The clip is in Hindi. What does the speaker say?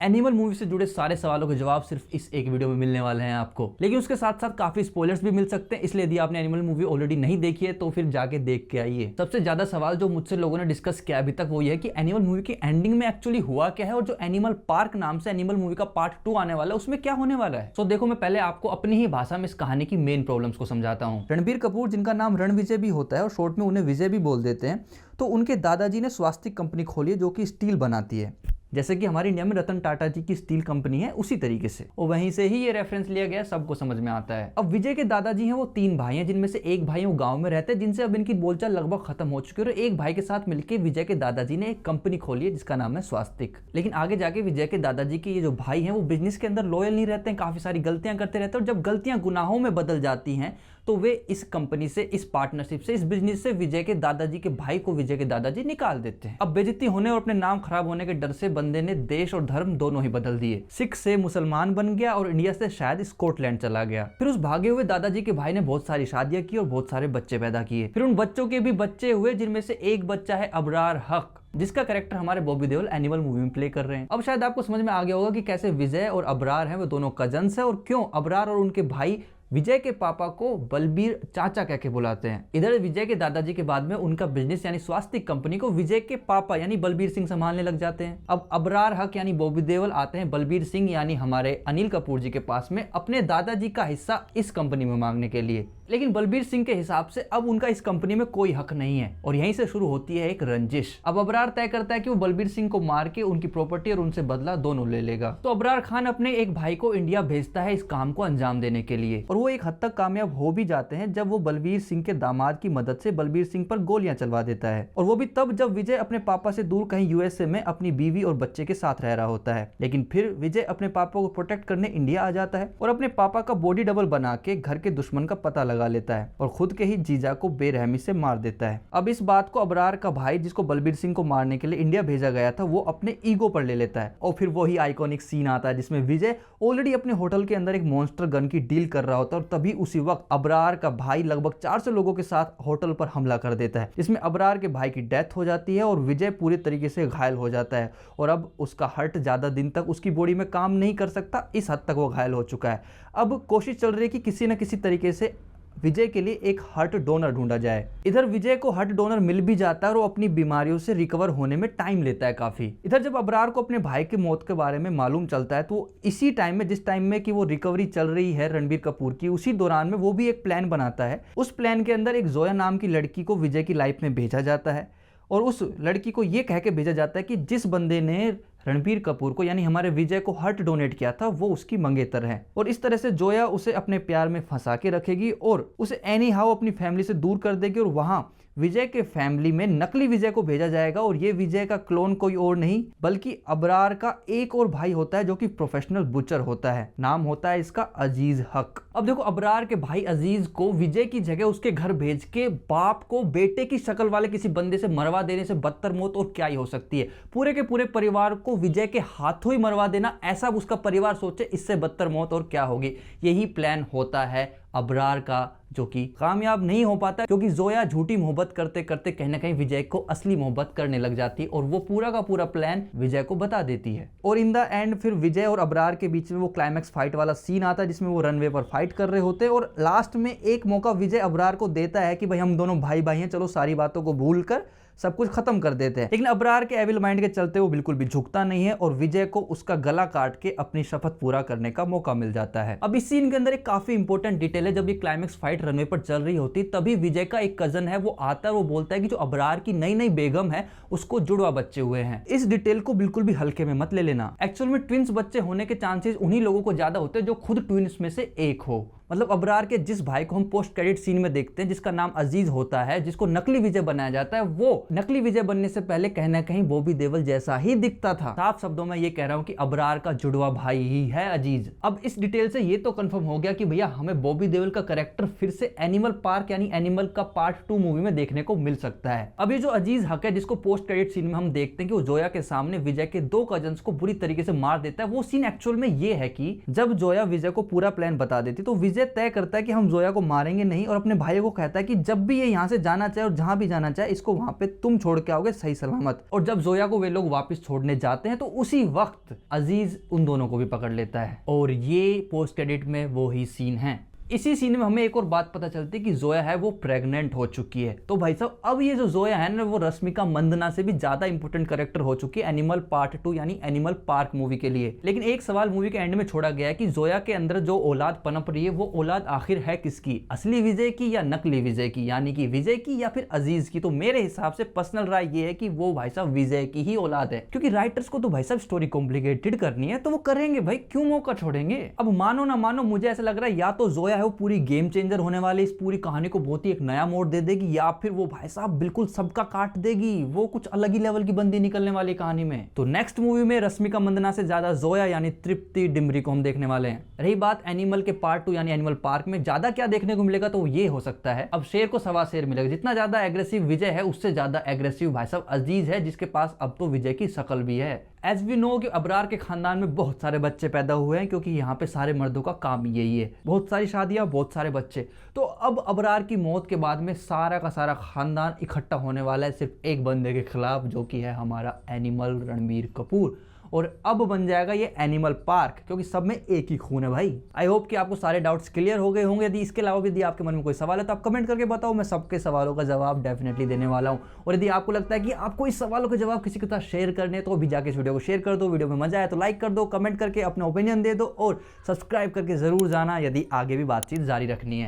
एनिमल मूवी से जुड़े सारे सवालों के जवाब सिर्फ इस एक वीडियो में मिलने वाले हैं आपको, लेकिन उसके साथ साथ काफी स्पॉयलर्स भी मिल सकते हैं। इसलिए यदि आपने एनिमल मूवी ऑलरेडी नहीं देखी है तो फिर जाके देख के आइए। सबसे ज्यादा सवाल जो मुझसे लोगों ने डिस्कस किया अभी तक वो ये है कि एनिमल मूवी की एंडिंग में एक्चुअली हुआ क्या है, और जो एनिमल पार्क नाम से एनिमल मूवी का पार्ट 2 आने वाला है उसमें क्या होने वाला है। तो देखो, मैं पहले आपको अपनी ही भाषा में इस कहानी की मेन प्रॉब्लम्स को समझाता हूँ। रणबीर कपूर, जिनका नाम रणविजय भी होता है और शॉर्ट में उन्हें विजय भी बोल देते हैं, तो उनके दादाजी ने स्वास्तिक कंपनी खोली है जो कि स्टील बनाती है, जैसे कि हमारी इंडिया में रतन टाटा जी की स्टील कंपनी है उसी तरीके से, और वहीं से ही ये रेफरेंस लिया गया, सबको समझ में आता है। अब विजय के दादाजी हैं वो 3 भाई हैं, जिनमें से एक भाई वो गांव में रहते हैं, जिनसे अब इनकी बोलचाल लगभग खत्म हो चुकी है, और एक भाई के साथ मिलकर विजय के दादाजी ने एक कंपनी खोली है जिसका नाम है स्वास्तिक। लेकिन आगे जाके विजय के दादाजी के ये जो भाई हैं वो बिजनेस के अंदर लॉयल नहीं रहते हैं, काफी सारी गलतियां करते रहते हैं, और जब गलतियां गुनाहों में बदल जाती हैं तो वे इस कंपनी से, इस पार्टनरशिप से, इस बिजनेस से विजय के दादाजी के भाई को विजय के दादाजी निकाल देते हैं। अब बेइज्जती होने और अपने नाम खराब होने के डर से बंदे ने देश और धर्म दोनों ही बदल दिए। सिख से मुसलमान बन गया और इंडिया से शायद स्कॉटलैंड चला गया। फिर उस भागे हुए दादाजी के भाई ने बहुत सारी शादियां की और बहुत सारे बच्चे पैदा किए। फिर उन बच्चों के भी बच्चे हुए, जिनमें से एक बच्चा है अबरार हक, जिसका कैरेक्टर हमारे बॉबी देओल एनिमल मूवी में प्ले कर रहे हैं। अब शायद आपको समझ में आ गया होगा कि कैसे विजय और अबरार हैं वो दोनों कजन्स हैं, और क्यों अबरार और उनके भाई विजय के पापा को बलबीर चाचा कह के बुलाते हैं। इधर विजय के दादाजी के बाद में उनका बिजनेस यानी स्वास्तिक कंपनी को विजय के पापा यानी बलबीर सिंह संभालने लग जाते हैं। अब अबरार हक यानी बॉबी देओल आते हैं बलबीर सिंह यानी हमारे अनिल कपूर जी के पास में अपने दादाजी का हिस्सा इस कंपनी में मांगने के लिए। लेकिन बलबीर सिंह के हिसाब से अब उनका इस कंपनी में कोई हक नहीं है, और यहीं से शुरू होती है एक रंजिश। अब अबरार तय करता है कि वो बलबीर सिंह को मार के उनकी प्रॉपर्टी और उनसे बदला दोनों ले लेगा। तो अबरार खान अपने एक भाई को इंडिया भेजता है इस काम को अंजाम देने के लिए, और वो एक हद तक कामयाब हो भी जाते हैं जब वो बलबीर सिंह के दामाद की मदद से बलबीर सिंह पर गोलियां चलवा देता है, और वो भी तब जब विजय अपने पापा से दूर कहीं यूएसए में अपनी बीवी और बच्चे के साथ रह रहा होता है। लेकिन फिर विजय अपने पापा को प्रोटेक्ट करने इंडिया आ जाता है और अपने पापा का बॉडी डबल बना के घर के दुश्मन का पता लगा लेता है और खुद के ही जीजा को बेरहमी से मार देता है। अब इस बात को अबरार का भाई, जिसको बलबीर सिंह को मारने के लिए इंडिया भेजा गया था, वो अपने ईगो पर ले लेता है, और फिर वही आइकॉनिक सीन आता है जिसमें विजय ऑलरेडी अपने होटल के अंदर एक मॉन्स्टर गन की डील कर रहा होता है, और तभी उसी वक्त अबरार का भाई लगभग 400 लोगों के साथ होटल पर हमला कर देता है, जिसमें अबरार के भाई की डेथ हो जाती है और विजय पूरे तरीके से घायल हो जाता है, और अब उसका हार्ट ज्यादा दिन तक उसकी बॉडी में काम नहीं कर सकता, इस हद तक वो घायल हो चुका है। अब कोशिश चल रही है कि किसी न किसी तरीके से विजय के लिए एक हार्ट डोनर ढूंढा जाए। इधर विजय को हार्ट डोनर मिल भी जाता है और वो अपनी बीमारियों से रिकवर होने में टाइम लेता है काफी। इधर जब अबरार को अपने भाई की मौत के बारे में मालूम चलता है तो इसी टाइम में, जिस टाइम में कि वो रिकवरी चल रही है रणबीर कपूर की, उसी दौरान में वो भी एक प्लान बनाता है। उस प्लान के अंदर एक जोया नाम की लड़की को विजय की लाइफ में भेजा जाता है, और उस लड़की को ये कह के भेजा जाता है कि जिस बंदे ने रणबीर कपूर को यानी हमारे विजय को हार्ट डोनेट किया था वो उसकी मंगेतर है, और इस तरह से जोया उसे अपने प्यार में फंसा के रखेगी और उसे एनी हाउ अपनी फैमिली से दूर कर देगी, और वहां विजय के फैमिली में नकली विजय को भेजा जाएगा, और ये विजय का क्लोन कोई और नहीं बल्कि अबरार का एक और भाई होता है जो कि प्रोफेशनल बुचर होता है। नाम होता है इसका अजीज हक। अब देखो, अबरार के भाई अजीज को विजय की जगह उसके घर भेज के बाप को बेटे की शक्ल वाले किसी बंदे से मरवा देने से बदतर मौत और क्या ही हो सकती है। पूरे के पूरे परिवार को विजय के हाथों ही मरवा देना, ऐसा उसका परिवार सोचे, इससे बदतर मौत और क्या होगी। यही प्लान होता है अबरार का, जो कि कामयाब नहीं हो पाता क्योंकि जोया झूठी मोहब्बत करते करते कहीं ना कहीं विजय को असली मोहब्बत करने लग जाती है, और वो पूरा का पूरा प्लान विजय को बता देती है। और इन द एंड फिर विजय और अबरार के बीच में वो क्लाइमैक्स फाइट वाला सीन आता है जिसमें वो रनवे पर फाइट कर रहे होते हैं, और लास्ट में एक मौका विजय अबरार को देता है कि भाई हम दोनों भाई भाई हैं, चलो सारी बातों को भूल कर सब कुछ खत्म कर देते हैं। लेकिन अबरार के एविल माइंड के चलते वो बिल्कुल भी झुकता नहीं है, और विजय को उसका गला काट के अपनी शपथ पूरा करने का मौका मिल जाता है। अब इस सीन के अंदर एक काफी इंपॉर्टेंट डिटेल है। जब ये क्लाइमैक्स फाइट रनवे पर चल रही होती तभी विजय का एक कजन है वो आता है, वो बोलता है कि जो अबरार की नई नई बेगम है उसको जुड़वा बच्चे हुए हैं। इस डिटेल को बिल्कुल भी हल्के में मत ले लेना। एक्चुअल में ट्विंस बच्चे होने के चांसेस उन्हीं लोगों को ज्यादा होते हैं जो खुद ट्विंस में से एक हो। मतलब अबरार के जिस भाई को हम पोस्ट क्रेडिट सीन में देखते हैं, जिसका नाम अजीज होता है, जिसको नकली विजय बनाया जाता है, वो नकली विजय बनने से पहले कहीं ना कहीं बॉबी देओल जैसा ही दिखता था। साफ शब्दों में ये कह रहा हूं कि अबरार का जुड़वा भाई ही है अजीज। अब इस डिटेल से ये तो कंफर्म हो गया कि भैया हमें बॉबी देओल का कैरेक्टर फिर से एनिमल पार्क यानी एनिमल का पार्ट 2 मूवी में देखने को मिल सकता है। अब ये जो अजीज हक है, जिसको पोस्ट क्रेडिट सीन में हम देखते हैं कि वो जोया के सामने विजय के 2 कजन्स को बुरी तरीके से मार देता है, वो सीन एक्चुअल में ये है कि जब जोया विजय को पूरा प्लान बता देती तो विजय विजय तय करता है कि हम जोया को मारेंगे नहीं और अपने भाई को कहता है कि जब भी ये यहाँ से जाना चाहे और जहां भी जाना चाहे इसको वहां पे तुम छोड़ के आओगे सही सलामत। और जब जोया को वे लोग वापस छोड़ने जाते हैं तो उसी वक्त अजीज उन दोनों को भी पकड़ लेता है और ये पोस्ट क्रेडिट में वो ही सीन है। इसी सीन में हमें एक और बात पता चलती है कि जोया है वो प्रेग्नेंट हो चुकी है। तो भाई साहब अब ये जो जोया है ना वो रश्मिका मंदना से भी ज्यादा इंपॉर्टेंट कैरेक्टर हो चुकी है एनिमल पार्ट 2 यानी एनिमल पार्क मूवी के लिए। लेकिन एक सवाल मूवी के एंड में छोड़ा गया है कि जोया के अंदर जो औलाद पनप रही है वो औलाद आखिर है किसकी, असली विजय की या नकली विजय की, यानी कि विजय की या फिर अजीज की। तो मेरे हिसाब से पर्सनल राय ये है कि वो भाई साहब विजय की ही औलाद है, क्योंकि राइटर्स को तो भाई साहब स्टोरी कॉम्प्लिकेटेड करनी है तो वो करेंगे भाई, क्यों मौका छोड़ेंगे। अब मानो ना मानो मुझे ऐसा लग रहा है या तो जोया है वो पूरी गेम चेंजर होने वाली इस पूरी कहानी को बहुत ही एक नया मोड़ दे देगी या फिर वो भाई साहब बिल्कुल सबका काट देगी, वो कुछ अलग ही लेवल की बंदी निकलने वाली कहानी में। तो नेक्स्ट मूवी में रश्मिका मंदना से ज्यादा जोया यानी तृप्ति डिमरी को हम देखने वाले हैं। रही बात एनिमल के पार्ट 2 यानी एनिमल पार्क में ज्यादा क्या देखने को मिलेगा तो ये हो सकता है अब शेर को सवा शेर मिलेगा। जितना ज्यादा एग्रेसिव विजय है उससे ज्यादा एग्रेसिव भाई साहब अजीज है, जिसके पास अब तो विजय की शकल भी है। एज वी नो कि अबरार के खानदान में बहुत सारे बच्चे पैदा हुए हैं, क्योंकि यहाँ पे सारे मर्दों का काम यही है, बहुत सारी शादियां बहुत सारे बच्चे। तो अब अबरार की मौत के बाद में सारा का सारा खानदान इकट्ठा होने वाला है सिर्फ एक बंदे के खिलाफ, जो कि है हमारा एनिमल रणबीर कपूर। और अब बन जाएगा ये एनिमल पार्क, क्योंकि सब में एक ही खून है भाई। आई होप कि आपको सारे डाउट्स क्लियर हो गए होंगे। यदि इसके अलावा भी यदि आपके मन में कोई सवाल है तो आप कमेंट करके बताओ, मैं सबके सवालों का जवाब डेफिनेटली देने वाला हूं। और यदि आपको लगता है कि आपको इस सवालों के जवाब किसी के साथ शेयर करने तो भी जाके इस वीडियो को शेयर कर दो। वीडियो में मजा आए तो लाइक कर दो, कमेंट करके अपना ओपिनियन दे दो और सब्सक्राइब करके जरूर जाना यदि आगे भी बातचीत जारी रखनी है।